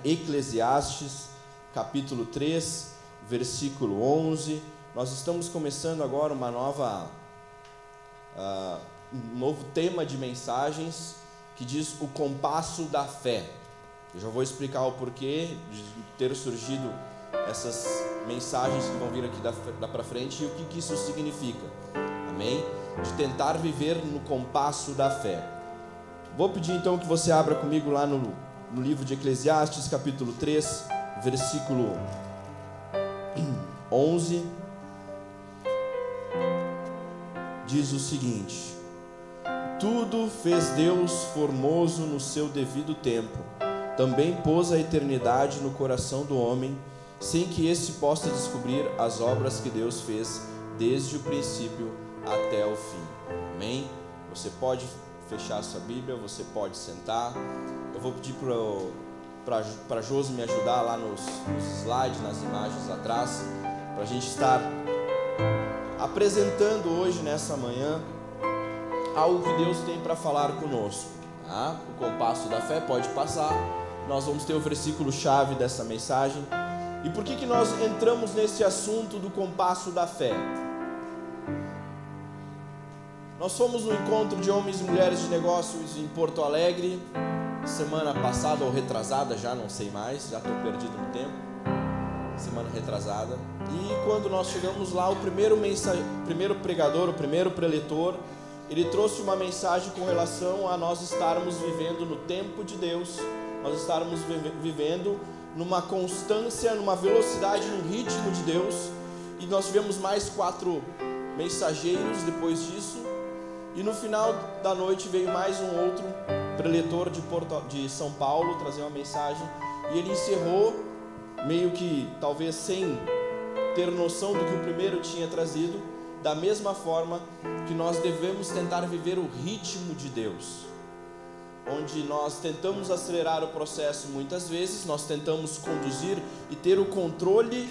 Eclesiastes, capítulo 3, versículo 11. Nós estamos começando agora um novo tema de mensagens que diz o compasso da fé. Eu já vou explicar o porquê de ter surgido essas mensagens que vão vir aqui da para frente e o que isso significa. Amém? De tentar viver no compasso da fé. Vou pedir então que você abra comigo lá no livro de Eclesiastes, capítulo 3, versículo 11. Diz o seguinte: tudo fez Deus formoso no seu devido tempo. Também pôs a eternidade no coração do homem, sem que esse possa descobrir as obras que Deus fez desde o princípio até o fim. Amém? Você pode fechar a sua Bíblia, você pode sentar. Eu vou pedir para Josi me ajudar lá nos slides, nas imagens atrás, para a gente estar apresentando hoje, nessa manhã, algo que Deus tem para falar conosco. Tá? O compasso da fé pode passar. Nós vamos ter o versículo-chave dessa mensagem. E por que nós entramos nesse assunto do compasso da fé? Nós fomos no encontro de homens e mulheres de negócios em Porto Alegre, semana passada ou retrasada, já não sei mais, já estou perdido no tempo, semana retrasada. E quando nós chegamos lá, o primeiro pregador, o primeiro preletor, ele trouxe uma mensagem com relação a nós estarmos vivendo no tempo de Deus, nós estarmos vivendo numa constância, numa velocidade, num ritmo de Deus. E nós tivemos mais 4 mensageiros depois disso. E no final da noite veio mais um outro preletor de São Paulo trazer uma mensagem. E ele encerrou, meio que talvez sem ter noção do que o primeiro tinha trazido, da mesma forma que nós devemos tentar viver o ritmo de Deus, onde nós tentamos acelerar o processo muitas vezes, nós tentamos conduzir e ter o controle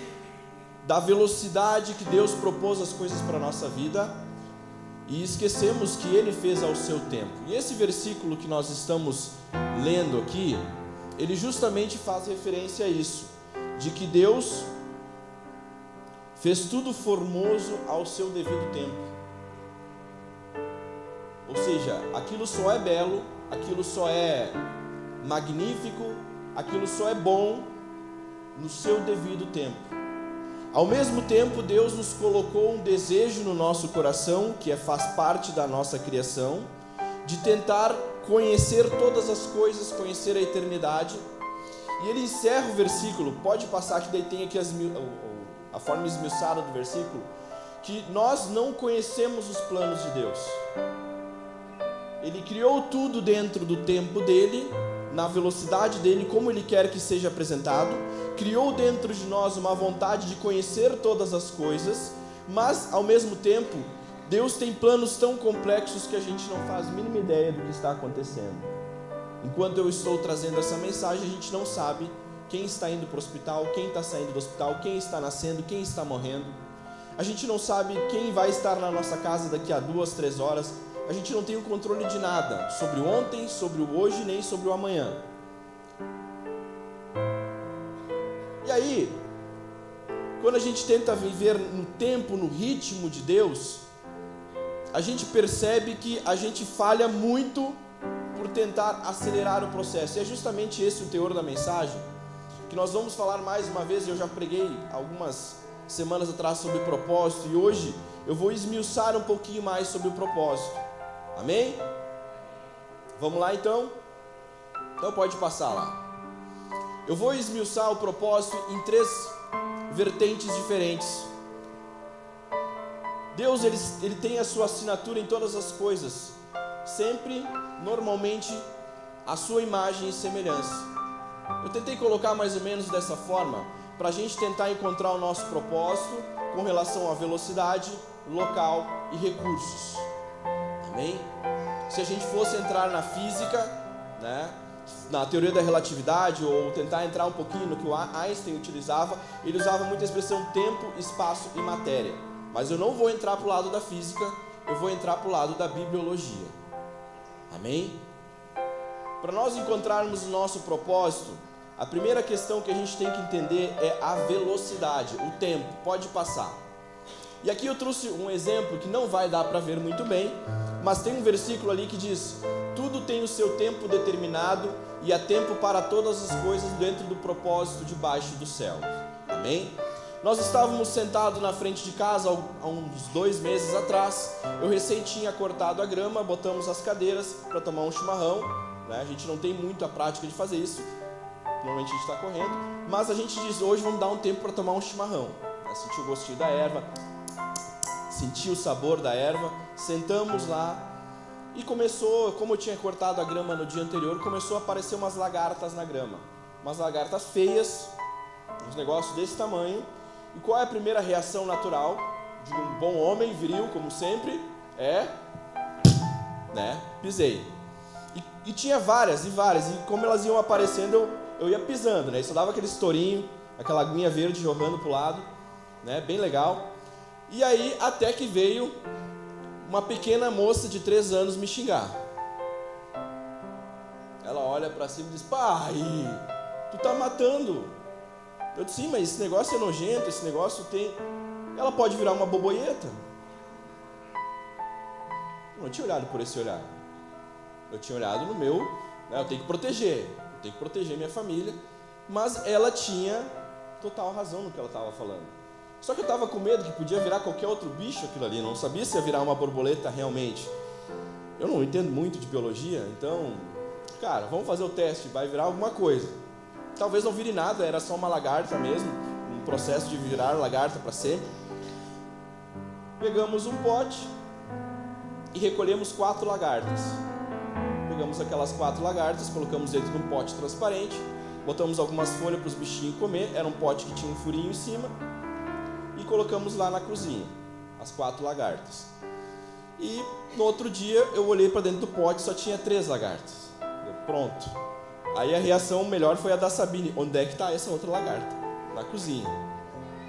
da velocidade que Deus propôs as coisas para a nossa vida, e esquecemos que Ele fez ao seu tempo. E esse versículo que nós estamos lendo aqui, ele justamente faz referência a isso, de que Deus fez tudo formoso ao seu devido tempo. Ou seja, aquilo só é belo, aquilo só é magnífico, aquilo só é bom no seu devido tempo. Ao mesmo tempo, Deus nos colocou um desejo no nosso coração, que faz parte da nossa criação, de tentar conhecer todas as coisas, conhecer a eternidade. E ele encerra o versículo, pode passar que daí tem aqui a forma esmiuçada do versículo, que nós não conhecemos os planos de Deus. Ele criou tudo dentro do tempo dele, na velocidade dele, como ele quer que seja apresentado. Criou dentro de nós uma vontade de conhecer todas as coisas, mas ao mesmo tempo, Deus tem planos tão complexos que a gente não faz a mínima ideia do que está acontecendo. Enquanto eu estou trazendo essa mensagem, a gente não sabe quem está indo para o hospital, quem está saindo do hospital, quem está nascendo, quem está morrendo. A gente não sabe quem vai estar na nossa casa daqui a 2, 3 horas. A gente não tem o controle de nada, sobre o ontem, sobre o hoje, nem sobre o amanhã. E aí, quando a gente tenta viver no tempo, no ritmo de Deus, a gente percebe que a gente falha muito por tentar acelerar o processo. E é justamente esse o teor da mensagem, que nós vamos falar mais uma vez. Eu já preguei algumas semanas atrás sobre propósito, e hoje eu vou esmiuçar um pouquinho mais sobre o propósito. Amém? Vamos lá então? Então pode passar lá. Eu vou esmiuçar o propósito em 3 vertentes diferentes. Deus ele tem a sua assinatura em todas as coisas, sempre, normalmente, a sua imagem e semelhança. Eu tentei colocar mais ou menos dessa forma, para a gente tentar encontrar o nosso propósito com relação à velocidade, local e recursos. Amém? Se a gente fosse entrar na física, né, na teoria da relatividade, ou tentar entrar um pouquinho no que o Einstein utilizava, ele usava muito a expressão tempo, espaço e matéria. Mas eu não vou entrar para o lado da física, eu vou entrar para o lado da bibliologia. Amém? Para nós encontrarmos o nosso propósito, A primeira questão que a gente tem que entender é a velocidade, o tempo, pode passar. E aqui eu trouxe um exemplo que não vai dar para ver muito bem, mas tem um versículo ali que diz: tudo tem o seu tempo determinado e há tempo para todas as coisas dentro do propósito debaixo do céu. Amém? Nós estávamos sentados na frente de casa há uns 2 meses atrás. Eu recém tinha cortado a grama, botamos as cadeiras para tomar um chimarrão, né? A gente não tem muito a prática de fazer isso, normalmente a gente está correndo, mas a gente diz: hoje vamos dar um tempo para tomar um chimarrão, né? Sentir o gostinho da erva, sentir o sabor da erva. Sentamos lá e começou, como eu tinha cortado a grama no dia anterior, começou a aparecer umas lagartas na grama, umas lagartas feias, uns negócios desse tamanho. E qual é a primeira reação natural de um bom homem, viril, como sempre? Pisei. E tinha várias, e como elas iam aparecendo, eu ia pisando, né? Isso dava aquele estourinho, aquela aguinha verde jorrando pro lado, né? Bem legal. E aí, até que veio uma pequena moça de 3 anos me xingar. Ela olha para cima e diz: pai, tu tá matando. Eu disse: sim, mas esse negócio é nojento, esse negócio tem... Ela pode virar uma borboleta. Eu não tinha olhado por esse olhar. Eu tinha olhado no meu, né? Eu tenho que proteger minha família. Mas ela tinha total razão no que ela estava falando. Só que eu estava com medo que podia virar qualquer outro bicho aquilo ali. Eu não sabia se ia virar uma borboleta realmente. Eu não entendo muito de biologia, então... Cara, vamos fazer o teste, vai virar alguma coisa. Talvez não vire nada, era só uma lagarta mesmo, um processo de virar lagarta para sempre. Pegamos um pote e recolhemos 4 lagartas. Pegamos aquelas 4 lagartas, colocamos dentro de um pote transparente, botamos algumas folhas para os bichinhos comer, era um pote que tinha um furinho em cima, e colocamos lá na cozinha, as 4 lagartas. E no outro dia eu olhei para dentro do pote, só tinha 3 lagartas. Pronto. Aí a reação melhor foi a da Sabine: onde é que está essa outra lagarta? Na cozinha.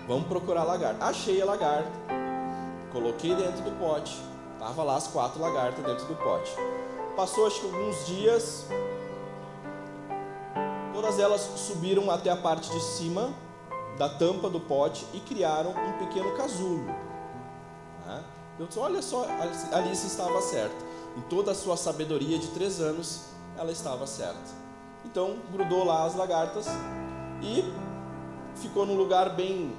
Vamos procurar a lagarta. Achei a lagarta, coloquei dentro do pote, tava lá as 4 lagartas dentro do pote. Passou acho que alguns dias, todas elas subiram até a parte de cima da tampa do pote e criaram um pequeno casulo. Eu disse: olha só, Alice estava certa. Em toda a sua sabedoria de 3 anos, ela estava certa. Então, grudou lá as lagartas e ficou num lugar bem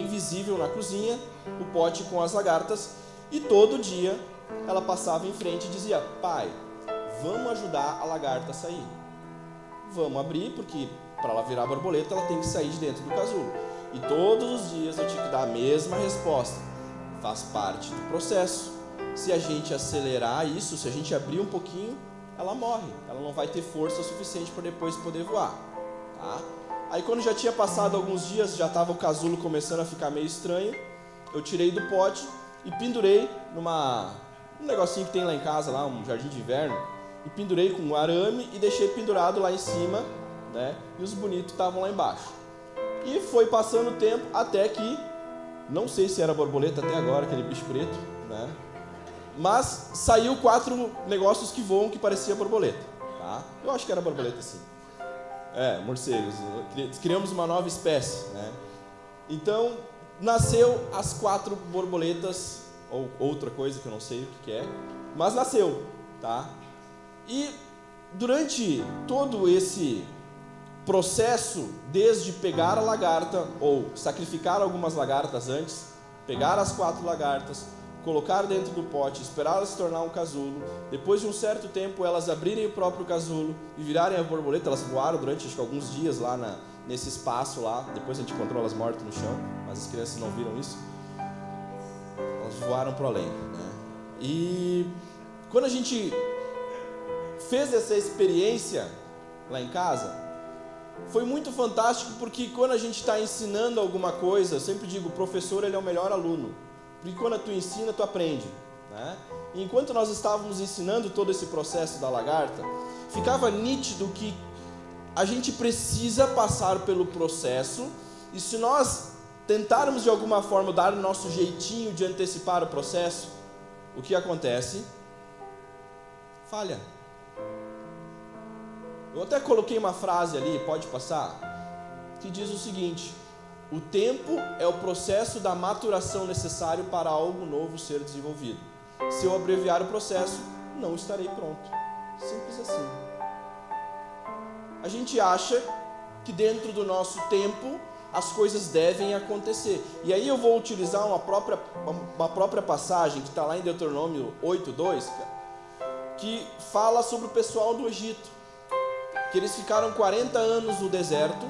visível na cozinha, o pote com as lagartas. E todo dia ela passava em frente e dizia: pai, vamos ajudar a lagarta a sair. Vamos abrir, porque para ela virar borboleta, ela tem que sair de dentro do casulo. E todos os dias eu tinha que dar a mesma resposta: faz parte do processo. Se a gente acelerar isso, se a gente abrir um pouquinho, ela morre, ela não vai ter força suficiente para depois poder voar, tá? Aí quando já tinha passado alguns dias, já estava o casulo começando a ficar meio estranho, eu tirei do pote e pendurei um negocinho que tem lá em casa, lá, um jardim de inverno, e pendurei com um arame e deixei pendurado lá em cima, né? E os bonitos estavam lá embaixo. E foi passando o tempo até que, não sei se era borboleta até agora, aquele bicho preto, né? Mas saiu 4 negócios que voam que parecia borboleta, tá? Eu acho que era borboleta sim. Morcegos. Criamos uma nova espécie, né? Então, nasceu as 4 borboletas, ou outra coisa que eu não sei o que é, mas nasceu, tá? E durante todo esse processo, desde pegar a lagarta, ou sacrificar algumas lagartas antes, pegar as 4 lagartas, colocar dentro do pote, esperar elas se tornar um casulo, depois de um certo tempo elas abrirem o próprio casulo e virarem a borboleta. Elas voaram durante acho que alguns dias lá nesse espaço lá, depois a gente encontrou elas mortas no chão, mas as crianças não viram isso. Elas voaram para além, né? E quando a gente fez essa experiência lá em casa, foi muito fantástico, porque quando a gente está ensinando alguma coisa, eu sempre digo: o professor, ele é o melhor aluno. Porque quando tu ensina, tu aprende, né? E enquanto nós estávamos ensinando todo esse processo da lagarta, ficava nítido que a gente precisa passar pelo processo, e se nós tentarmos de alguma forma dar o nosso jeitinho de antecipar o processo, o que acontece? Falha. Eu até coloquei uma frase ali, pode passar, que diz o seguinte: o tempo é o processo da maturação necessário para algo novo ser desenvolvido. Se eu abreviar o processo, não estarei pronto. Simples assim. A gente acha que dentro do nosso tempo as coisas devem acontecer. E aí eu vou utilizar uma própria passagem que está lá em Deuteronômio 8:2, que fala sobre o pessoal do Egito, que eles ficaram 40 anos no deserto,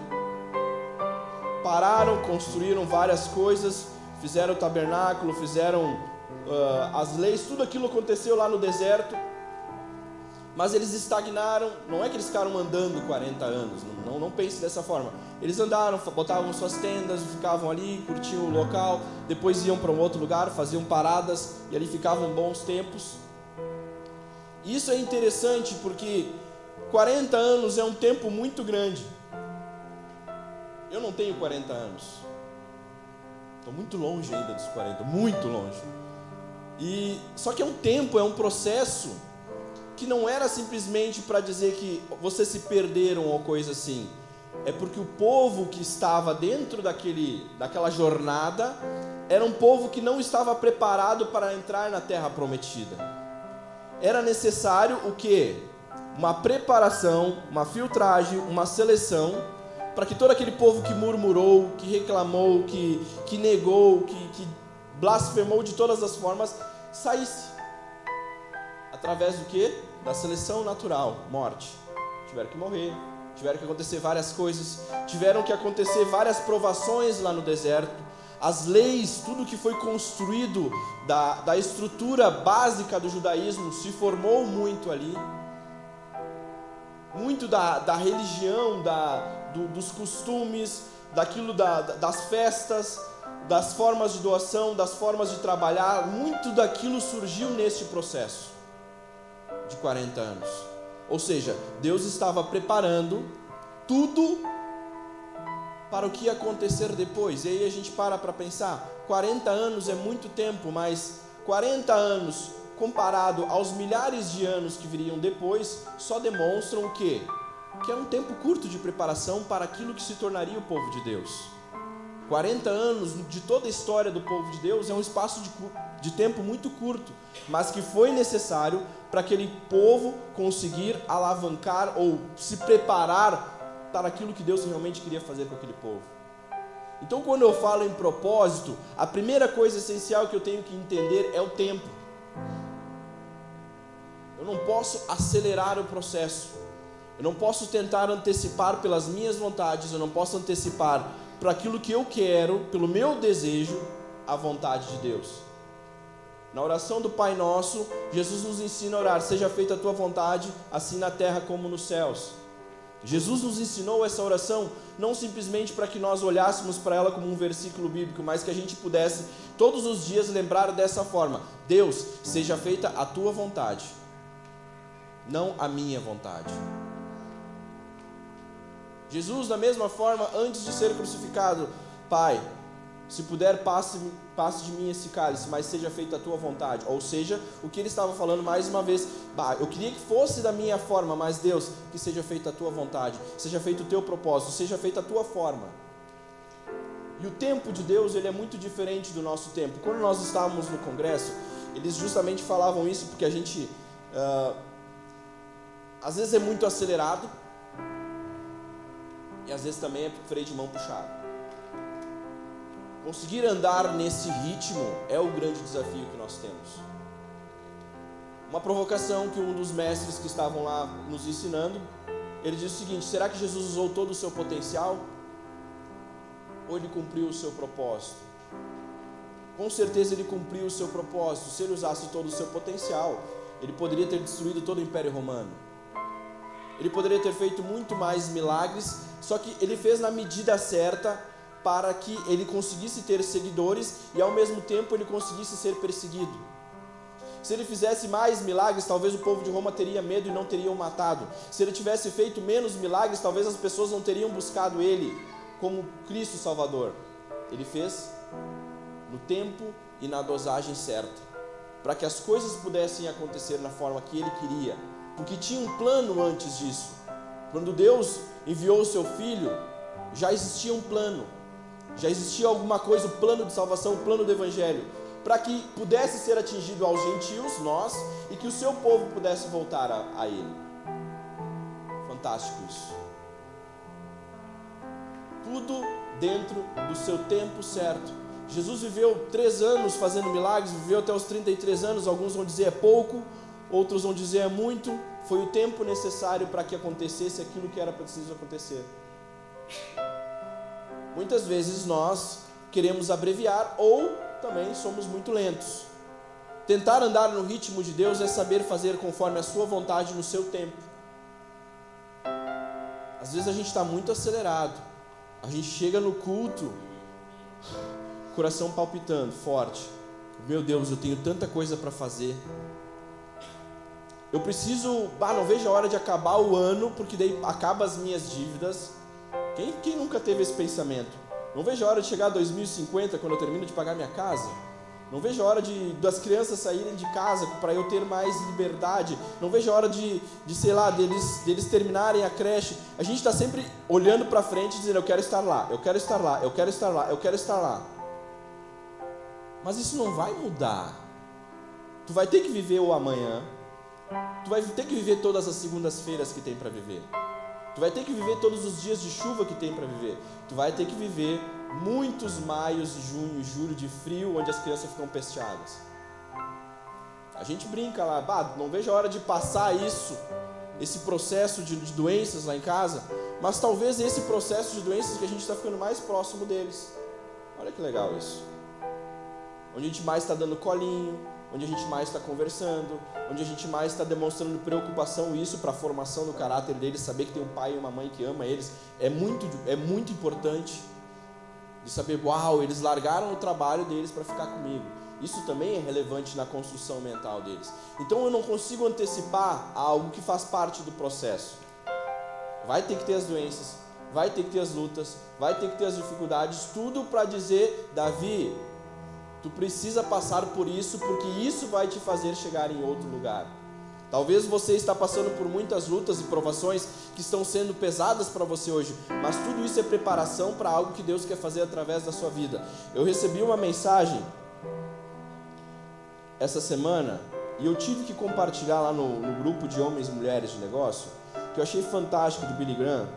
pararam, construíram várias coisas, fizeram o tabernáculo, fizeram as leis, tudo aquilo aconteceu lá no deserto, mas eles estagnaram. Não é que eles ficaram andando 40 anos, não pense dessa forma. Eles andaram, botavam suas tendas, ficavam ali, curtiam o local, depois iam para um outro lugar, faziam paradas e ali ficavam bons tempos. Isso é interessante porque 40 anos é um tempo muito grande. Eu não tenho 40 anos. Estou muito longe ainda dos 40, muito longe. Só que é um tempo, é um processo que não era simplesmente para dizer que vocês se perderam ou coisa assim. É porque o povo que estava dentro daquela jornada era um povo que não estava preparado para entrar na terra prometida. Era necessário o quê? Uma preparação, uma filtragem, uma seleção, para que todo aquele povo que murmurou, que reclamou, que negou, que blasfemou de todas as formas, saísse. Através do quê? Da seleção natural, morte. Tiveram que morrer, tiveram que acontecer várias coisas, tiveram que acontecer várias provações lá no deserto. As leis, tudo que foi construído da estrutura básica do judaísmo se formou muito ali. Muito da religião, dos costumes, daquilo das festas, das formas de doação, das formas de trabalhar, muito daquilo surgiu neste processo de 40 anos. Ou seja, Deus estava preparando tudo para o que ia acontecer depois. E aí a gente para pensar, 40 anos é muito tempo, mas 40 anos comparado aos milhares de anos que viriam depois, só demonstram o quê? Que é um tempo curto de preparação para aquilo que se tornaria o povo de Deus. 40 anos de toda a história do povo de Deus é um espaço de tempo muito curto, mas que foi necessário para aquele povo conseguir alavancar ou se preparar para aquilo que Deus realmente queria fazer com aquele povo. Então, quando eu falo em propósito, a primeira coisa essencial que eu tenho que entender é o tempo. Eu não posso acelerar o processo. Eu não posso tentar antecipar pelas minhas vontades. Eu não posso antecipar para aquilo que eu quero, pelo meu desejo, a vontade de Deus. Na oração do Pai Nosso, Jesus nos ensina a orar: seja feita a tua vontade, assim na terra como nos céus. Jesus nos ensinou essa oração não simplesmente para que nós olhássemos para ela como um versículo bíblico, mas que a gente pudesse todos os dias lembrar dessa forma: Deus, seja feita a tua vontade, não a minha vontade. Jesus, da mesma forma, antes de ser crucificado: Pai, se puder, passe de mim esse cálice, mas seja feita a tua vontade. Ou seja, o que ele estava falando mais uma vez: eu queria que fosse da minha forma, mas Deus, que seja feita a tua vontade, seja feito o teu propósito, seja feita a tua forma. E o tempo de Deus, ele é muito diferente do nosso tempo. Quando nós estávamos no congresso, eles justamente falavam isso porque a gente às vezes é muito acelerado e às vezes também é freio de mão puxado. Conseguir andar nesse ritmo é o grande desafio que nós temos. Uma provocação que um dos mestres que estavam lá nos ensinando, ele disse o seguinte: será que Jesus usou todo o seu potencial? Ou ele cumpriu o seu propósito? Com certeza ele cumpriu o seu propósito. Se ele usasse todo o seu potencial, ele poderia ter destruído todo o Império Romano. Ele poderia ter feito muito mais milagres, só que ele fez na medida certa, para que ele conseguisse ter seguidores e ao mesmo tempo ele conseguisse ser perseguido. Se ele fizesse mais milagres, talvez o povo de Roma teria medo e não teriam matado. Se ele tivesse feito menos milagres, talvez as pessoas não teriam buscado ele como Cristo Salvador. Ele fez no tempo e na dosagem certa, para que as coisas pudessem acontecer na forma que ele queria, porque tinha um plano antes disso. Quando Deus enviou o seu Filho, já existia um plano, já existia alguma coisa, o plano de salvação, o plano do Evangelho, para que pudesse ser atingido aos gentios, nós, e que o seu povo pudesse voltar a Ele. Fantástico isso. Tudo dentro do seu tempo certo. Jesus viveu 3 anos fazendo milagres, viveu até os 33 anos, alguns vão dizer é pouco, outros vão dizer é muito. Foi o tempo necessário para que acontecesse aquilo que era preciso acontecer. Muitas vezes nós queremos abreviar ou também somos muito lentos. Tentar andar no ritmo de Deus é saber fazer conforme a sua vontade no seu tempo. Às vezes a gente está muito acelerado, a gente chega no culto, coração palpitando forte. Meu Deus, eu tenho tanta coisa para fazer. Eu preciso, não vejo a hora de acabar o ano, porque daí acaba as minhas dívidas. Quem nunca teve esse pensamento? Não vejo a hora de chegar a 2050, quando eu termino de pagar minha casa. Não vejo a hora das crianças saírem de casa para eu ter mais liberdade. Não vejo a hora deles terminarem a creche. A gente está sempre olhando para frente e dizendo, eu quero estar lá, eu quero estar lá, eu quero estar lá, eu quero estar lá. Mas isso não vai mudar. Tu vai ter que viver o amanhã. Tu vai ter que viver todas as segundas-feiras que tem para viver. Tu vai ter que viver todos os dias de chuva que tem para viver. Tu vai ter que viver muitos maios, junho, julho de frio, onde as crianças ficam pesteadas. A gente brinca lá, não vejo a hora de passar esse processo de doenças lá em casa, mas talvez esse processo de doenças que a gente está ficando mais próximo deles. Olha que legal isso. Onde a gente mais está dando colinho, onde a gente mais está conversando, onde a gente mais está demonstrando preocupação, isso para a formação do caráter deles, saber que tem um pai e uma mãe que ama eles, é muito importante, de saber, eles largaram o trabalho deles para ficar comigo. Isso também é relevante na construção mental deles. Então eu não consigo antecipar algo que faz parte do processo. Vai ter que ter as doenças, vai ter que ter as lutas, vai ter que ter as dificuldades, tudo para dizer, Davi, tu precisa passar por isso, porque isso vai te fazer chegar em outro lugar. Talvez você está passando por muitas lutas e provações que estão sendo pesadas para você hoje, mas tudo isso é preparação para algo que Deus quer fazer através da sua vida. Eu recebi uma mensagem essa semana e eu tive que compartilhar lá no grupo de homens e mulheres de negócio, que eu achei fantástico, do Billy Graham.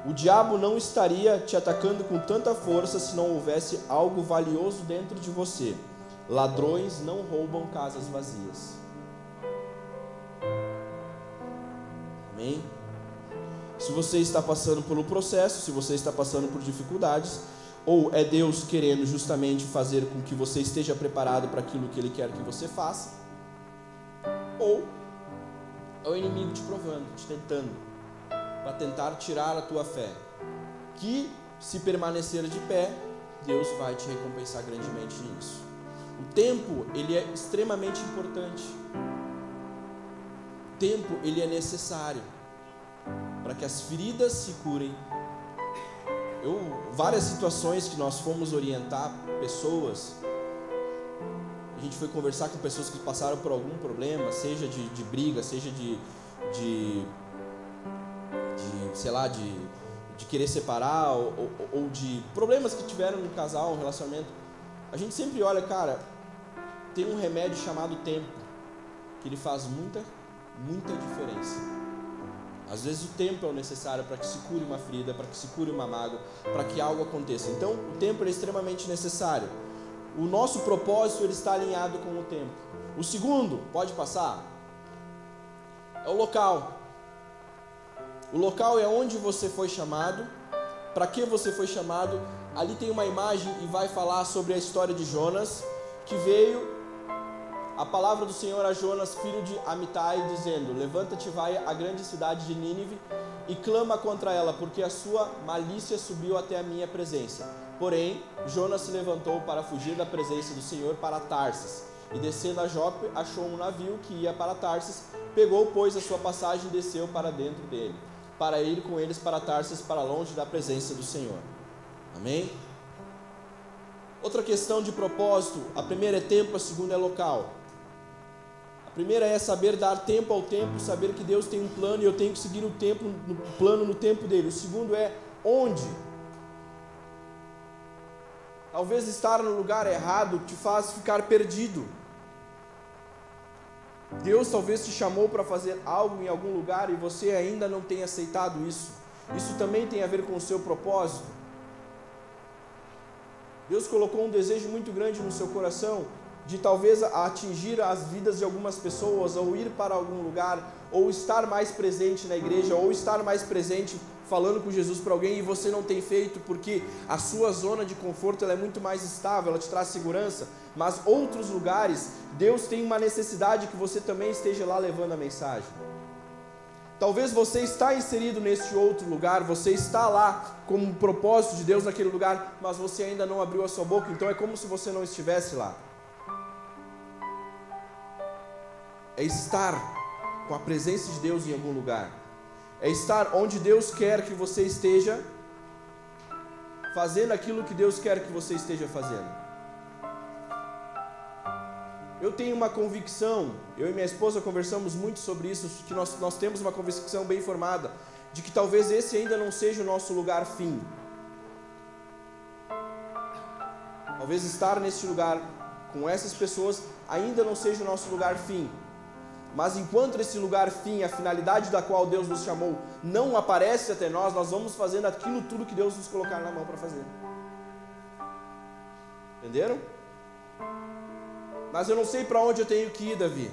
O diabo não estaria te atacando com tanta força se não houvesse algo valioso dentro de você. Ladrões não roubam casas vazias. Amém? Se você está passando por um processo, se você está passando por dificuldades, ou é Deus querendo justamente fazer com que você esteja preparado para aquilo que Ele quer que você faça, ou é o inimigo te provando, te tentando, para tentar tirar a tua fé, que se permanecer de pé, Deus vai te recompensar grandemente nisso. O tempo, ele é extremamente importante. O tempo, ele é necessário para que as feridas se curem. Várias situações que nós fomos orientar pessoas, a gente foi conversar com pessoas que passaram por algum problema, seja de briga, seja de querer separar, ou de problemas que tiveram no casal, no relacionamento. A gente sempre olha, cara, tem um remédio chamado tempo, que ele faz muita diferença. Às vezes o tempo é o necessário para que se cure uma ferida, para que se cure uma mágoa, para que algo aconteça. Então o tempo é extremamente necessário. O nosso propósito, ele está alinhado com o tempo. O segundo, pode passar, é o local. O local é onde você foi chamado, para que você foi chamado. Ali tem uma imagem e vai falar sobre a história de Jonas, que veio a palavra do Senhor a Jonas, filho de Amitai, dizendo: levanta-te, vai à grande cidade de Nínive e clama contra ela, porque a sua malícia subiu até a minha presença. Porém, Jonas se levantou para fugir da presença do Senhor para Tarsis, e descendo a Jope, achou um navio que ia para Tarsis, pegou, pois, a sua passagem e desceu para dentro dele, para ir com eles para Tarsis, para longe da presença do Senhor. Amém? Outra questão de propósito: a primeira é tempo, a segunda é local. A A primeira é saber dar tempo ao tempo, saber que Deus tem um plano e eu tenho que seguir o plano no tempo dele. O segundo é onde. Talvez estar no lugar errado te faz ficar perdido. Deus talvez te chamou para fazer algo em algum lugar e você ainda não tem aceitado isso. Isso também tem a ver com o seu propósito. Deus colocou um desejo muito grande no seu coração de talvez atingir as vidas de algumas pessoas, ou ir para algum lugar, ou estar mais presente na igreja, ou estar mais presente falando com Jesus para alguém, e você não tem feito porque a sua zona de conforto ela é muito mais estável, ela te traz segurança, mas outros lugares, Deus tem uma necessidade que você também esteja lá levando a mensagem. Talvez você está inserido nesse outro lugar, você está lá como um propósito de Deus naquele lugar, mas você ainda não abriu a sua boca, então é como se você não estivesse lá. É estar com a presença de Deus em algum lugar. É estar onde Deus quer que você esteja, fazendo aquilo que Deus quer que você esteja fazendo. Eu tenho uma convicção, eu e minha esposa conversamos muito sobre isso, que nós temos uma convicção bem formada, de que talvez esse ainda não seja o nosso lugar fim. Talvez estar nesse lugar com essas pessoas ainda não seja o nosso lugar fim. Mas enquanto esse lugar fim, a finalidade da qual Deus nos chamou, não aparece até nós, nós vamos fazendo aquilo tudo que Deus nos colocar na mão para fazer. Entenderam? Mas eu não sei para onde eu tenho que ir, Davi.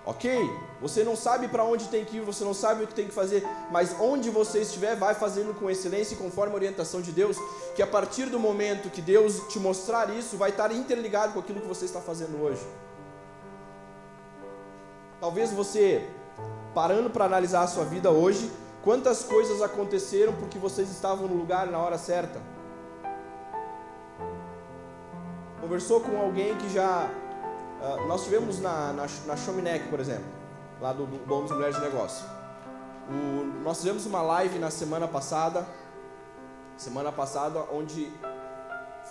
Ok? Você não sabe para onde tem que ir, você não sabe o que tem que fazer, mas onde você estiver, vai fazendo com excelência e conforme a orientação de Deus, que a partir do momento que Deus te mostrar isso, vai estar interligado com aquilo que você está fazendo hoje. Talvez você, parando para analisar a sua vida hoje, quantas coisas aconteceram porque vocês estavam no lugar na hora certa. Conversou com alguém que já... nós tivemos na Chominec, por exemplo, lá do Homens e Mulheres de Negócio. Nós fizemos uma live na semana passada, onde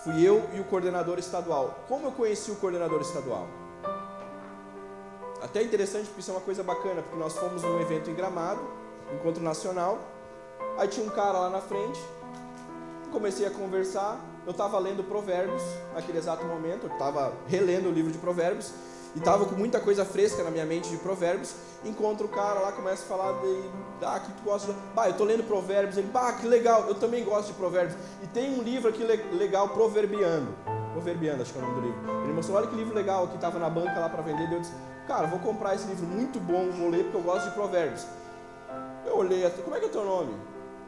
fui eu e o coordenador estadual. Como eu conheci o coordenador estadual? Até interessante, porque isso é uma coisa bacana, porque nós fomos num evento em Gramado, encontro nacional, aí tinha um cara lá na frente, comecei a conversar, eu estava lendo Provérbios naquele exato momento, eu estava relendo o livro de Provérbios, e estava com muita coisa fresca na minha mente de Provérbios, encontro o cara lá, começa a falar que tu gosta, eu estou lendo Provérbios, ele, que legal, eu também gosto de Provérbios, e tem um livro aqui legal, Proverbiando, acho que é o nome do livro, ele mostrou, olha que livro legal, que estava na banca lá para vender, eu disse, cara, vou comprar esse livro, muito bom, vou ler porque eu gosto de Provérbios. Eu olhei, como é que é o teu nome?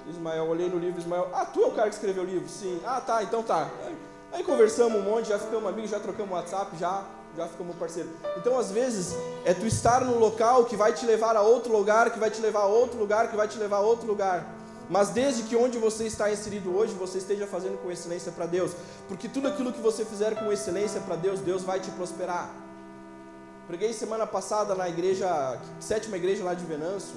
Ismael, olhei no livro, Ismael, tu é o cara que escreveu o livro? Sim, tá, então tá. Aí conversamos um monte, já ficamos amigos, já trocamos WhatsApp, já ficamos parceiros. Então às vezes é tu estar no local que vai te levar a outro lugar, que vai te levar a outro lugar, que vai te levar a outro lugar. Mas desde que onde você está inserido hoje, você esteja fazendo com excelência para Deus. Porque tudo aquilo que você fizer com excelência para Deus, Deus vai te prosperar. Preguei semana passada na igreja, 7ª igreja lá de Venâncio,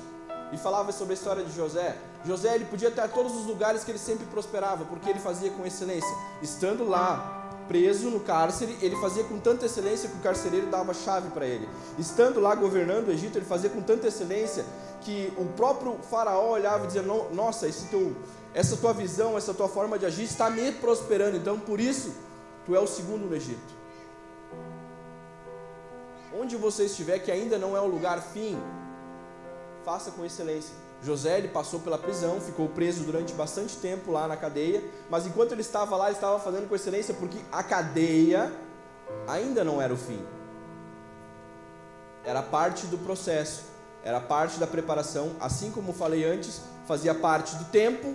e falava sobre a história de José. José, ele podia estar em todos os lugares que ele sempre prosperava, porque ele fazia com excelência. Estando lá, preso no cárcere, ele fazia com tanta excelência que o carcereiro dava chave para ele. Estando lá governando o Egito, ele fazia com tanta excelência que o próprio faraó olhava e dizia, nossa, essa tua visão, essa tua forma de agir está me prosperando, então por isso, tu é o segundo no Egito. Onde você estiver, que ainda não é o lugar fim, faça com excelência. José, ele passou pela prisão, ficou preso durante bastante tempo lá na cadeia, mas enquanto ele estava lá, ele estava fazendo com excelência, porque a cadeia ainda não era o fim. Era parte do processo, era parte da preparação, assim como falei antes, fazia parte do tempo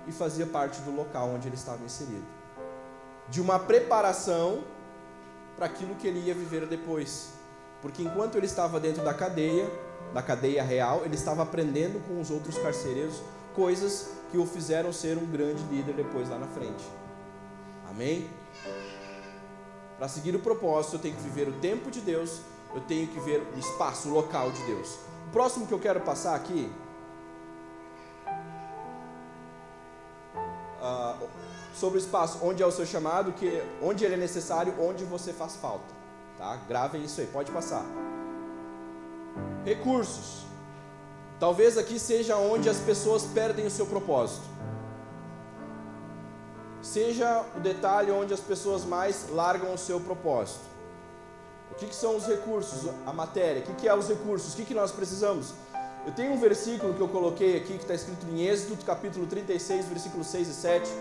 e fazia parte do local onde ele estava inserido. De uma preparação para aquilo que ele ia viver depois, porque enquanto ele estava dentro da cadeia real, ele estava aprendendo com os outros carcereiros coisas que o fizeram ser um grande líder depois lá na frente. Amém? Para seguir o propósito, eu tenho que viver o tempo de Deus, eu tenho que ver o espaço, o local de Deus. O próximo que eu quero passar aqui, sobre o espaço, onde é o seu chamado, onde ele é necessário, onde você faz falta. tá? Gravem isso aí, pode passar. Recursos. Talvez aqui seja onde as pessoas perdem o seu propósito. Seja o detalhe onde as pessoas mais largam o seu propósito. O que são os recursos? A matéria. O que é os recursos? O que nós precisamos? Eu tenho um versículo que eu coloquei aqui, que está escrito em Êxodo, capítulo 36, versículos 6 e 7,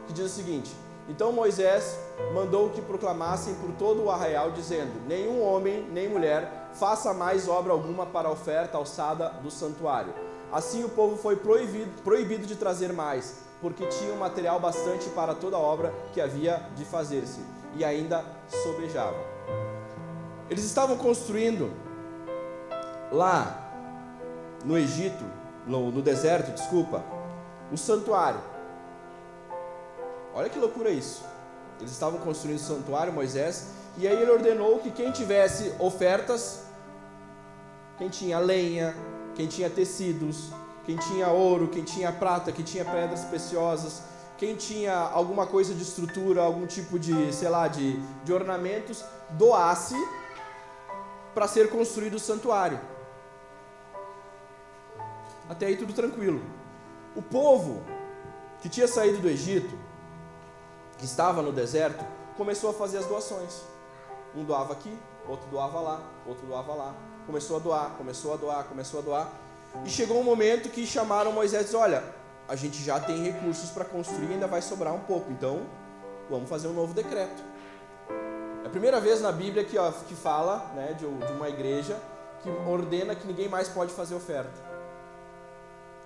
que diz o seguinte: então Moisés mandou que proclamassem por todo o arraial, dizendo: nenhum homem nem mulher faça mais obra alguma para a oferta alçada do santuário. Assim o povo foi proibido de trazer mais, porque tinha material bastante para toda a obra que havia de fazer-se, e ainda sobejava. Eles estavam construindo lá no Egito, no deserto, o santuário. Olha que loucura isso. Eles estavam construindo o santuário, Moisés, e aí ele ordenou que quem tivesse ofertas, quem tinha lenha, quem tinha tecidos, quem tinha ouro, quem tinha prata, quem tinha pedras preciosas, quem tinha alguma coisa de estrutura, algum tipo de, sei lá, de ornamentos, doasse para ser construído o santuário. Até aí tudo tranquilo. O povo que tinha saído do Egito, que estava no deserto, começou a fazer as doações. Um doava aqui, outro doava lá, outro doava lá. Começou a doar. E chegou um momento que chamaram Moisés e disse: olha, a gente já tem recursos para construir, ainda vai sobrar um pouco, então vamos fazer um novo decreto. É a primeira vez na Bíblia que fala, né, de uma igreja que ordena que ninguém mais pode fazer oferta.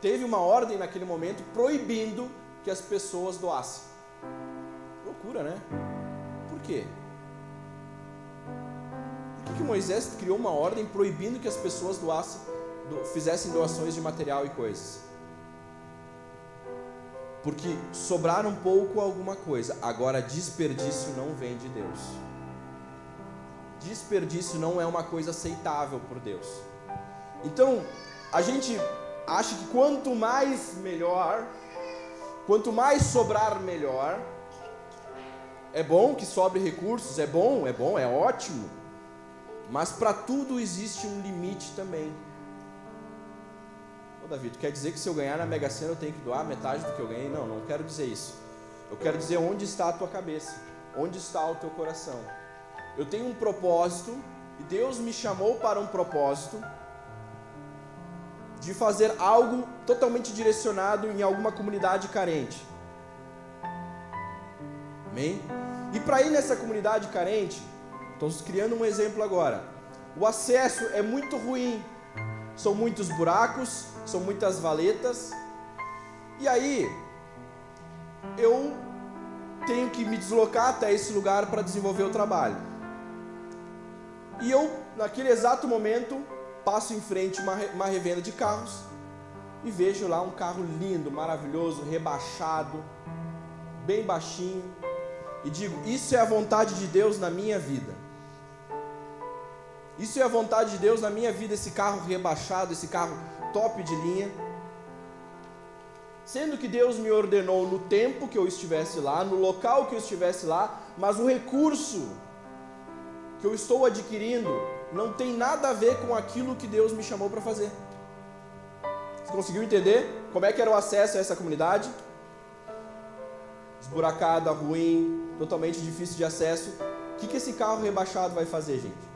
Teve uma ordem naquele momento proibindo que as pessoas doassem. Loucura, né? Por quê? Por que Moisés criou uma ordem proibindo que as pessoas fizessem doações de material e coisas? Porque sobrar um pouco alguma coisa. Agora, desperdício não vem de Deus. Desperdício não é uma coisa aceitável por Deus. Então, a gente acha que quanto mais melhor, quanto mais sobrar melhor. É bom que sobre recursos, é ótimo. Mas para tudo existe um limite também. Ô Davi, tu quer dizer que se eu ganhar na Mega Sena eu tenho que doar metade do que eu ganhei? Não quero dizer isso. Eu quero dizer onde está a tua cabeça, onde está o teu coração. Eu tenho um propósito e Deus me chamou para um propósito de fazer algo totalmente direcionado em alguma comunidade carente. Amém? E para ir nessa comunidade carente, estou criando um exemplo agora. O acesso é muito ruim. São muitos buracos, são muitas valetas. E aí, eu tenho que me deslocar até esse lugar para desenvolver o trabalho. E eu, naquele exato momento, passo em frente uma revenda de carros e vejo lá um carro lindo, maravilhoso, rebaixado, bem baixinho. E digo: isso é a vontade de Deus na minha vida. Isso é a vontade de Deus na minha vida, esse carro rebaixado, esse carro top de linha. Sendo que Deus me ordenou no tempo que eu estivesse lá, no local que eu estivesse lá, mas o recurso que eu estou adquirindo não tem nada a ver com aquilo que Deus me chamou para fazer. Você conseguiu entender como é que era o acesso a essa comunidade? Esburacada, ruim, totalmente difícil de acesso. O que esse carro rebaixado vai fazer, gente?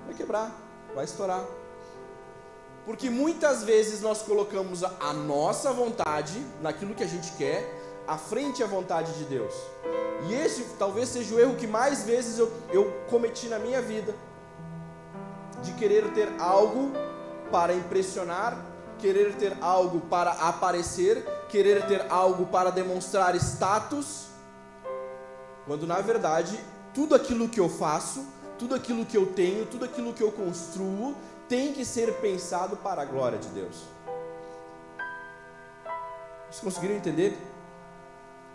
Vai quebrar, vai estourar. Porque muitas vezes nós colocamos a nossa vontade naquilo que a gente quer, à frente à vontade de Deus. E esse talvez seja o erro que mais vezes eu cometi na minha vida. De querer ter algo para impressionar, querer ter algo para aparecer, querer ter algo para demonstrar status, quando na verdade tudo aquilo que eu faço, tudo aquilo que eu tenho, tudo aquilo que eu construo tem que ser pensado para a glória de Deus. Vocês conseguiram entender?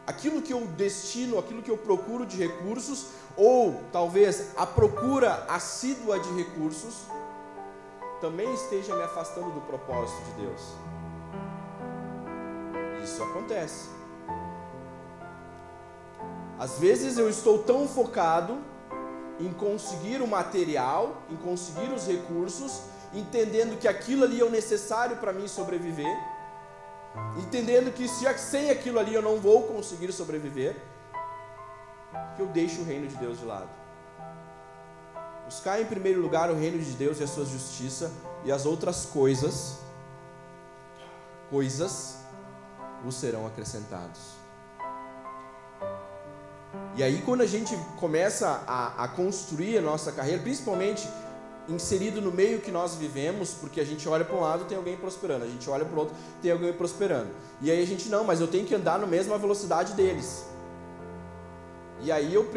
Aquilo que eu destino, aquilo que eu procuro de recursos, ou talvez a procura assídua de recursos, também esteja me afastando do propósito de Deus. Isso acontece. Às vezes eu estou tão focado em conseguir o material, em conseguir os recursos, entendendo que aquilo ali é o necessário para mim sobreviver, entendendo que sem aquilo ali eu não vou conseguir sobreviver, que eu deixo o reino de Deus de lado. Buscar em primeiro lugar o reino de Deus e a sua justiça, e as outras coisas vos serão acrescentados. E aí quando a gente começa a construir a nossa carreira, principalmente inserido no meio que nós vivemos, porque a gente olha para um lado, tem alguém prosperando, a gente olha para o outro, tem alguém prosperando, e aí a gente, não, mas eu tenho que andar na mesma velocidade deles, e aí eu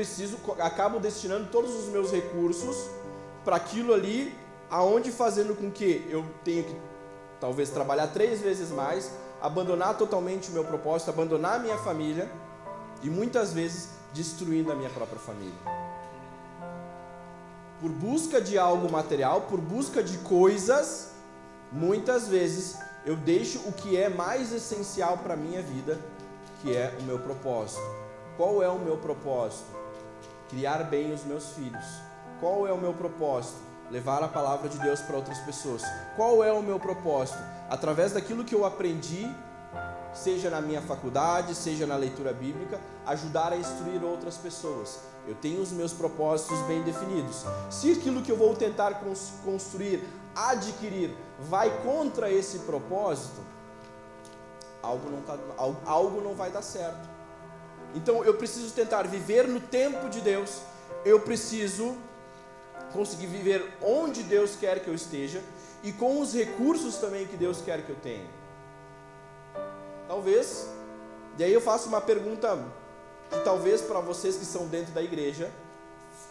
acabo destinando todos os meus recursos para aquilo ali, aonde fazendo com que eu tenha que talvez trabalhar 3 vezes mais, abandonar totalmente o meu propósito, abandonar a minha família, e muitas vezes destruindo a minha própria família. Por busca de algo material, por busca de coisas, muitas vezes eu deixo o que é mais essencial para a minha vida, que é o meu propósito. Qual é o meu propósito? Criar bem os meus filhos. Qual é o meu propósito? Levar a palavra de Deus para outras pessoas. Qual é o meu propósito? Através daquilo que eu aprendi, seja na minha faculdade, seja na leitura bíblica, ajudar a instruir outras pessoas. Eu tenho os meus propósitos bem definidos. Se aquilo que eu vou tentar construir, adquirir, vai contra esse propósito, algo não vai dar certo. Então eu preciso tentar viver no tempo de Deus, eu preciso conseguir viver onde Deus quer que eu esteja e com os recursos também que Deus quer que eu tenha. Talvez, e aí eu faço uma pergunta que talvez para vocês que são dentro da igreja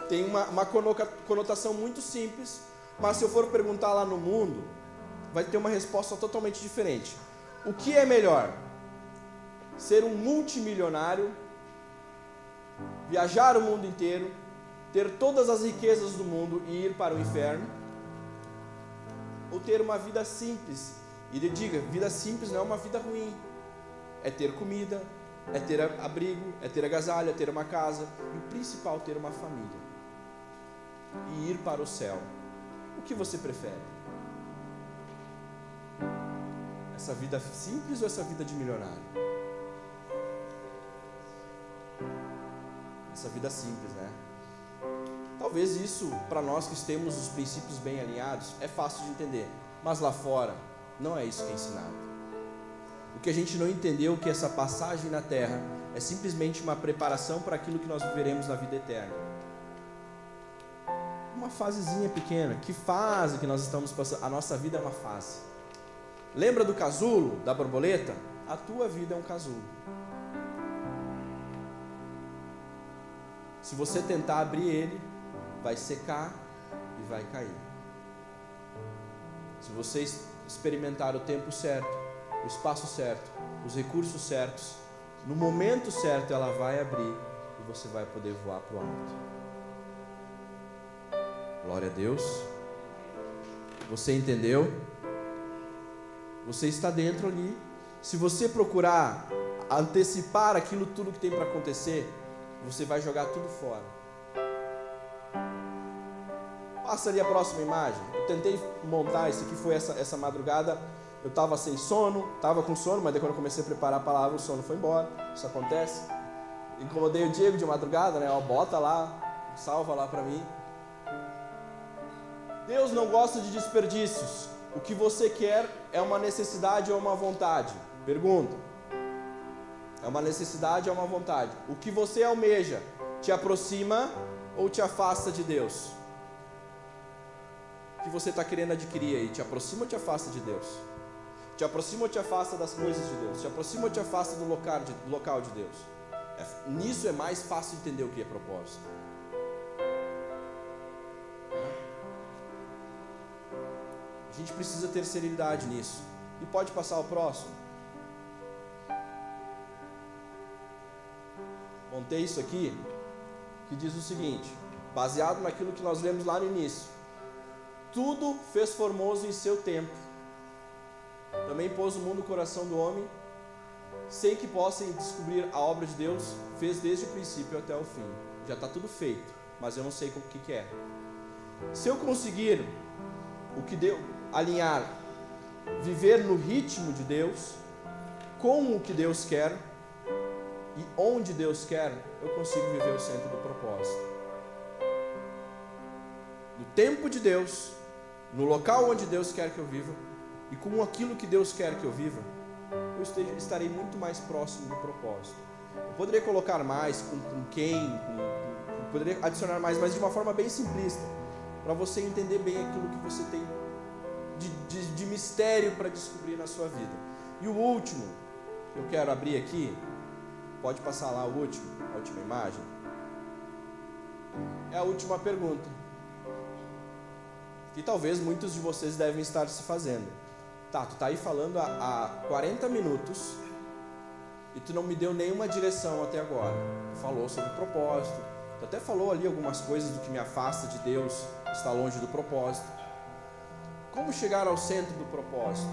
tem uma conotação muito simples, mas se eu for perguntar lá no mundo, vai ter uma resposta totalmente diferente. O que é melhor? Ser um multimilionário, viajar o mundo inteiro, ter todas as riquezas do mundo e ir para o inferno? Ou ter uma vida simples? E ele diga, vida simples não é uma vida ruim. É ter comida, é ter abrigo, é ter agasalho, é ter uma casa e o principal, ter uma família e ir para o céu. O que você prefere? Essa vida simples ou essa vida de milionário? Essa vida simples, né? Talvez isso, para nós que temos os princípios bem alinhados, é fácil de entender, mas lá fora não é isso que é ensinado. O que a gente não entendeu é que essa passagem na terra é simplesmente uma preparação para aquilo que nós viveremos na vida eterna. Uma fasezinha pequena. Que fase que nós estamos passando? A nossa vida é uma fase. Lembra do casulo, da borboleta? A tua vida é um casulo. Se você tentar abrir ele, vai secar e vai cair. Se você experimentar o tempo certo, o espaço certo, os recursos certos, no momento certo ela vai abrir e você vai poder voar para o alto. Glória a Deus. Você entendeu? Você está dentro ali. Se você procurar antecipar aquilo tudo que tem para acontecer, você vai jogar tudo fora. Passa ali a próxima imagem. Eu tentei montar isso aqui, foi essa madrugada. Eu estava sem sono, estava com sono, mas daí quando eu comecei a preparar a palavra, o sono foi embora. Isso acontece. Incomodei o Diego de madrugada, né? Ó, bota lá, salva lá para mim. Deus não gosta de desperdícios. O que você quer é uma necessidade ou uma vontade? Pergunta. É uma necessidade ou uma vontade? O que você almeja te aproxima ou te afasta de Deus? O que você está querendo adquirir aí? Te aproxima ou te afasta de Deus? Te aproxima ou te afasta das coisas de Deus? Te aproxima ou te afasta do local de Deus? Nisso é mais fácil entender o que é propósito. A gente precisa ter serenidade nisso. E pode passar ao próximo. Montei isso aqui, que diz o seguinte, baseado naquilo que nós lemos lá no início. Tudo fez formoso em seu tempo. Também pôs o mundo no coração do homem, sem que possam descobrir a obra de Deus, fez desde o princípio até o fim. Já está tudo feito. mas eu não sei o que é. Se eu conseguir alinhar, viver no ritmo de Deus, com o que Deus quer e onde Deus quer, eu consigo viver o centro do propósito. No tempo de Deus, no local onde Deus quer que eu viva e com aquilo que Deus quer que eu viva, eu estarei muito mais próximo do propósito. Eu poderia colocar mais com quem, poderia adicionar mais, mas de uma forma bem simplista, para você entender bem aquilo que você tem de mistério para descobrir na sua vida. E o último, que eu quero abrir aqui, pode passar lá a última imagem, é a última pergunta, que talvez muitos de vocês devem estar se fazendo. Tá, tu tá aí falando há 40 minutos e tu não me deu nenhuma direção até agora. Tu falou sobre o propósito, tu até falou ali algumas coisas do que me afasta de Deus, está longe do propósito. Como chegar ao centro do propósito?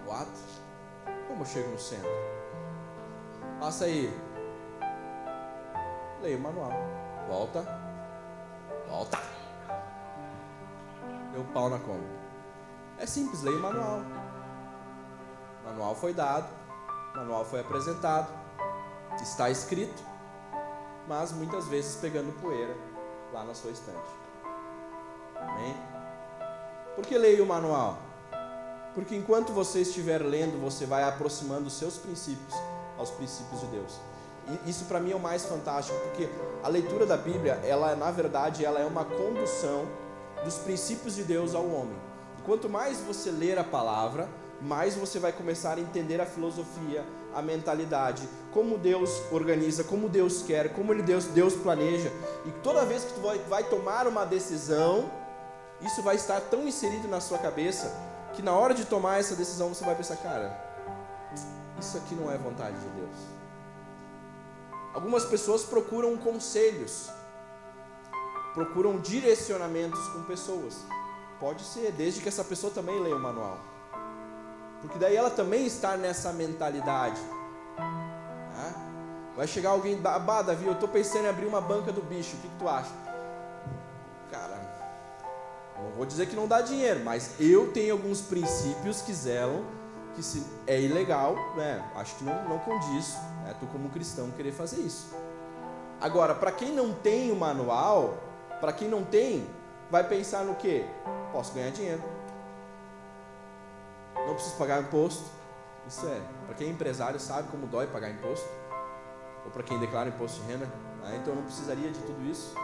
What? Como eu chego no centro? Passa aí. Leia o manual. Volta. Deu pau na conta. É simples, leia o manual. O manual foi dado, o manual foi apresentado, está escrito, mas muitas vezes pegando poeira lá na sua estante. Amém? Por que leia o manual? Porque enquanto você estiver lendo, você vai aproximando os seus princípios aos princípios de Deus. E isso para mim é o mais fantástico, porque a leitura da Bíblia, na verdade, ela é uma condução dos princípios de Deus ao homem. E quanto mais você ler a palavra, mais você vai começar a entender a filosofia, a mentalidade, como Deus organiza, como Deus quer, como Deus planeja. E toda vez que tu vai tomar uma decisão, isso vai estar tão inserido na sua cabeça, que na hora de tomar essa decisão você vai pensar, cara, isso aqui não é vontade de Deus. Algumas pessoas procuram conselhos, procuram direcionamentos com pessoas. Pode ser, desde que essa pessoa também leia o manual. Porque daí ela também está nessa mentalidade. Vai chegar alguém, Davi, eu estou pensando em abrir uma banca do bicho, o que tu acha? Cara, não vou dizer que não dá dinheiro, mas eu tenho alguns princípios que zelam, que se é ilegal, né? Acho que não condiz, né? Tu como cristão querer fazer isso. Agora, para quem não tem o manual, para quem não tem, vai pensar no quê? Posso ganhar dinheiro. Não preciso pagar imposto. Isso para quem é empresário sabe como dói pagar imposto. Ou para quem declara imposto de renda. Então eu não precisaria de tudo isso.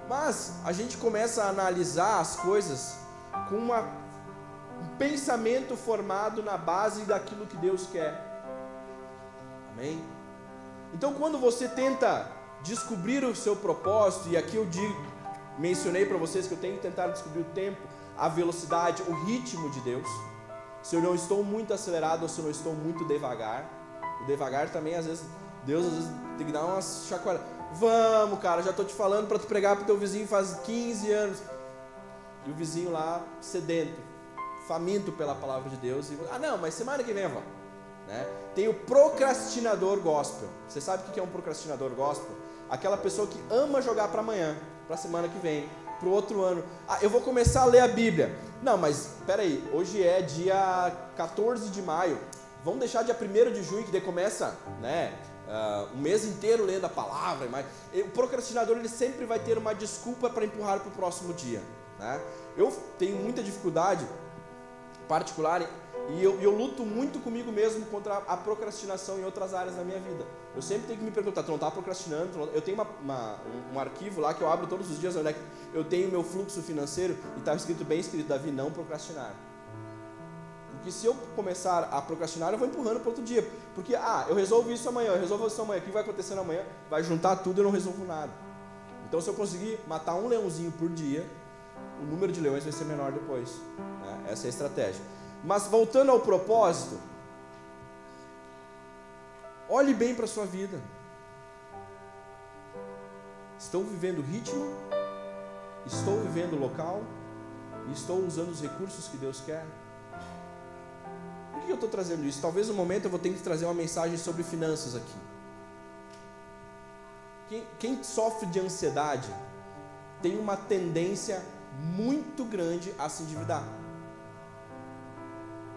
Mas a gente começa a analisar as coisas com um pensamento formado na base daquilo que Deus quer. Amém? Então quando você tenta descobrir o seu propósito, e aqui eu mencionei para vocês que eu tenho que tentar descobrir o tempo, a velocidade, o ritmo de Deus. Se eu não estou muito acelerado ou se eu não estou muito devagar. O devagar também, Deus tem que dar umas chacoalhadas. Vamos, cara, já estou te falando para tu pregar para o teu vizinho faz 15 anos. E o vizinho lá, sedento, faminto pela palavra de Deus. Não, mas semana que vem, vó. Né? Tem o procrastinador gospel. Você sabe o que é um procrastinador gospel? Aquela pessoa que ama jogar para amanhã, para a semana que vem, para o outro ano. Eu vou começar a ler a Bíblia. Não, mas peraí, hoje é dia 14 de maio. Vamos deixar dia 1º de junho, que daí começa, né, um mês inteiro lendo a palavra. O procrastinador, ele sempre vai ter uma desculpa para empurrar para o próximo dia. Né? Eu tenho muita dificuldade particular e eu luto muito comigo mesmo contra a procrastinação em outras áreas da minha vida. Eu sempre tenho que me perguntar, tu não está procrastinando? Eu tenho um arquivo lá que eu abro todos os dias, onde é que eu tenho meu fluxo financeiro e está bem escrito, Davi, não procrastinar. Porque se eu começar a procrastinar, eu vou empurrando para outro dia. Porque, eu resolvo isso amanhã, o que vai acontecer amanhã? Vai juntar tudo e eu não resolvo nada. Então, se eu conseguir matar um leãozinho por dia, o número de leões vai ser menor depois. Né? Essa é a estratégia. Mas voltando ao propósito, olhe bem para a sua vida. Estou vivendo o ritmo? Estou vivendo o local? E estou usando os recursos que Deus quer? Por que eu estou trazendo isso? Talvez no momento eu vou ter que trazer uma mensagem sobre finanças aqui. Quem sofre de ansiedade tem uma tendência muito grande a se endividar.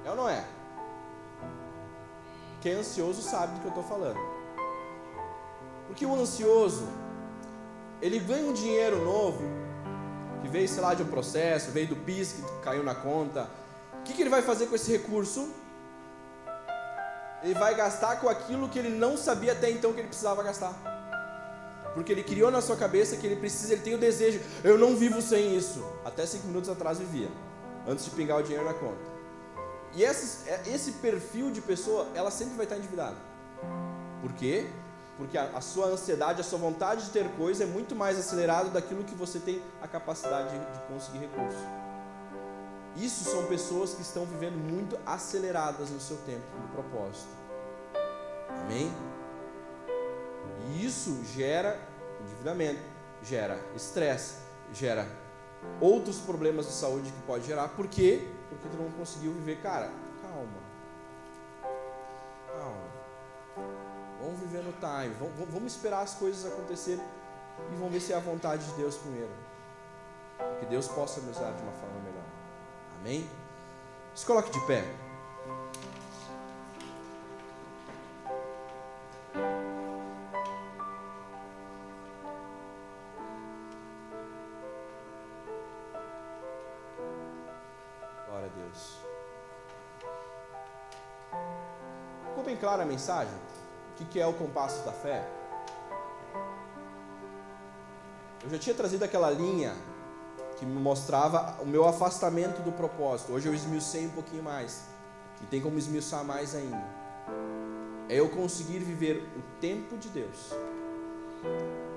É ou não é? Quem é ansioso sabe do que eu estou falando. Porque o ansioso, ele ganha um dinheiro novo, que veio, sei lá, de um processo, veio do PIS, que caiu na conta. O que ele vai fazer com esse recurso? Ele vai gastar com aquilo que ele não sabia até então que ele precisava gastar. Porque ele criou na sua cabeça que ele precisa, ele tem o desejo. Eu não vivo sem isso. Até 5 minutos atrás vivia, antes de pingar o dinheiro na conta. E esse perfil de pessoa, ela sempre vai estar endividada. Por quê? Porque a sua ansiedade, a sua vontade de ter coisa é muito mais acelerada daquilo que você tem a capacidade de conseguir recurso. Isso são pessoas que estão vivendo muito aceleradas no seu tempo, no propósito. Amém? E isso gera endividamento, gera estresse, gera outros problemas de saúde que pode gerar. Por quê? Porque tu não conseguiu viver. Cara, calma. Vamos viver no time, vamos esperar as coisas acontecerem e vamos ver se é a vontade de Deus primeiro. Que Deus possa nos usar de uma forma melhor. Amém? Se coloque de pé. Glória a Deus. Ficou bem clara a mensagem? O que é o compasso da fé? Eu já tinha trazido aquela linha que me mostrava o meu afastamento do propósito. Hoje eu esmiucei um pouquinho mais. E tem como esmiuçar mais ainda. É eu conseguir viver o tempo de Deus,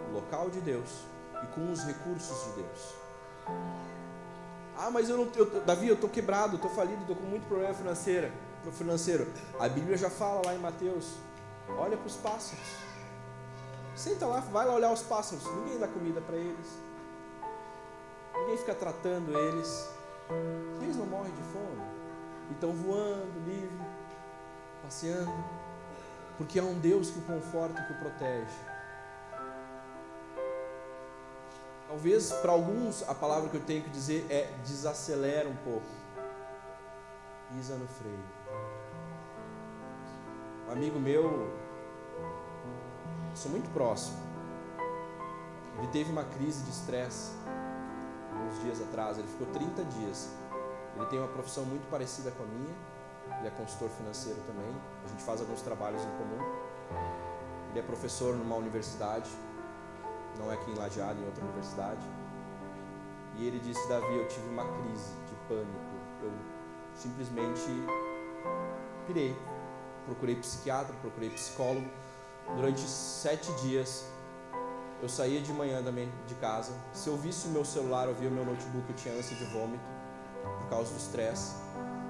o local de Deus e com os recursos de Deus. Ah, mas Davi, eu estou quebrado, estou falido, estou com muito problema financeiro. A Bíblia já fala lá em Mateus. Olha para os pássaros. Senta lá, vai lá olhar os pássaros. Ninguém dá comida para eles. Ninguém fica tratando eles. Eles não morrem de fome. E estão voando, livre, passeando. Porque há um Deus que o conforta e que o protege. Talvez para alguns a palavra que eu tenho que dizer é desacelera um pouco. Pisa no freio. Um amigo meu, sou muito próximo, ele teve uma crise de estresse uns dias atrás. Ele ficou 30 dias. Ele tem uma profissão muito parecida com a minha. Ele é consultor financeiro também. A gente faz alguns trabalhos em comum. Ele é professor numa universidade, não é aqui em Lajeado, em outra universidade. E ele disse: Davi, eu tive uma crise de pânico. Eu simplesmente pirei. Procurei psiquiatra, procurei psicólogo. Durante 7 dias, eu saía de manhã também de casa. Se eu visse o meu celular, eu via o meu notebook, eu tinha ânsia de vômito por causa do estresse.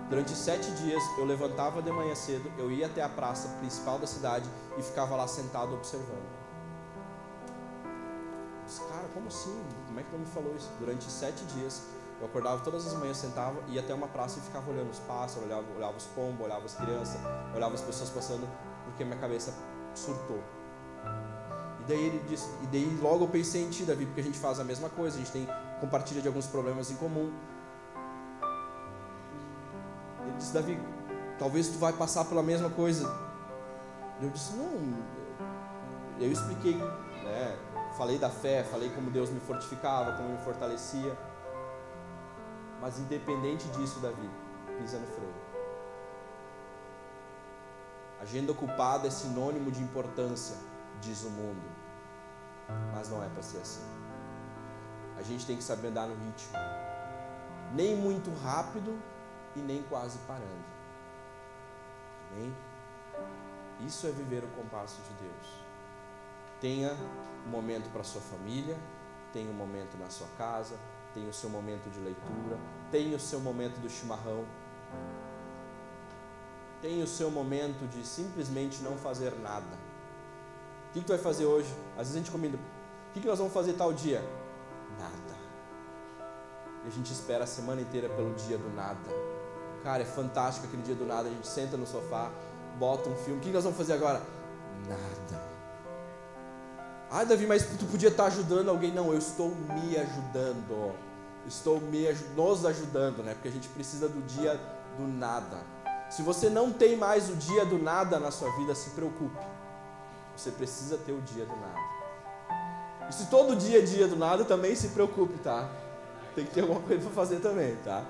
Durante 7 dias, eu levantava de manhã cedo, eu ia até a praça principal da cidade e ficava lá sentado observando. Eu disse: cara, como assim? Como é que não me falou isso? Durante 7 dias, eu acordava todas as manhãs, sentava, ia até uma praça e ficava olhando os pássaros, olhava os pombos, olhava as crianças, olhava as pessoas passando, porque minha cabeça surtou. E daí ele disse, logo eu pensei em ti, Davi, porque a gente faz a mesma coisa, a gente compartilha de alguns problemas em comum. Ele disse: Davi, talvez tu vai passar pela mesma coisa. Eu disse: não. Eu expliquei, né? Falei da fé, falei como Deus me fortificava, como me fortalecia. Mas independente disso, Davi, pisa no freio. Agenda ocupada é sinônimo de importância, diz o mundo. Mas não é para ser assim. A gente tem que saber andar no ritmo. Nem muito rápido e nem quase parando. Amém? Isso é viver o compasso de Deus. Tenha um momento para a sua família, tenha um momento na sua casa, tenha o seu momento de leitura, tenha o seu momento do chimarrão, tenha o seu momento de simplesmente não fazer nada. O que tu vai fazer hoje? Às vezes a gente combina: o que nós vamos fazer tal dia? Nada. E a gente espera a semana inteira pelo dia do nada. Cara, é fantástico aquele dia do nada, a gente senta no sofá, bota um filme. O que nós vamos fazer agora? Nada. Ah, Davi, mas tu podia estar ajudando alguém. Não, eu estou me ajudando. Estou nos ajudando, né? Porque a gente precisa do dia do nada. Se você não tem mais o dia do nada na sua vida, se preocupe. Você precisa ter o dia do nada. E se todo dia é dia do nada, também se preocupe, tá? Tem que ter alguma coisa para fazer também, tá?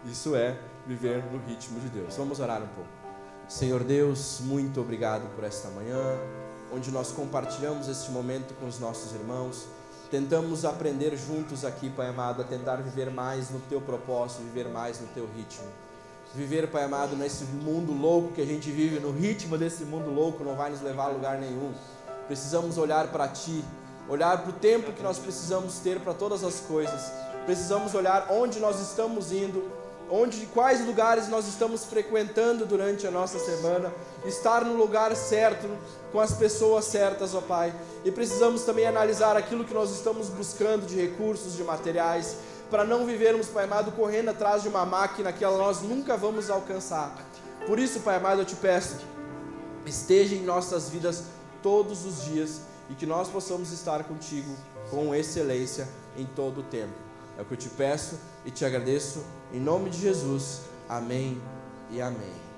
Isso é viver no ritmo de Deus. Vamos orar um pouco. Senhor Deus, muito obrigado por esta manhã, onde nós compartilhamos este momento com os nossos irmãos. Tentamos aprender juntos aqui, Pai amado, a tentar viver mais no Teu propósito, viver mais no Teu ritmo. Viver, Pai amado, nesse mundo louco que a gente vive, no ritmo desse mundo louco, não vai nos levar a lugar nenhum. Precisamos olhar para Ti, olhar para o tempo que nós precisamos ter para todas as coisas. Precisamos olhar onde nós estamos indo, quais lugares nós estamos frequentando durante a nossa semana, estar no lugar certo, com as pessoas certas, ó Pai. E precisamos também analisar aquilo que nós estamos buscando de recursos, de materiais, para não vivermos, Pai amado, correndo atrás de uma máquina que nós nunca vamos alcançar. Por isso, Pai amado, eu te peço, esteja em nossas vidas todos os dias e que nós possamos estar contigo com excelência em todo o tempo. É o que eu te peço e te agradeço, em nome de Jesus. Amém e amém.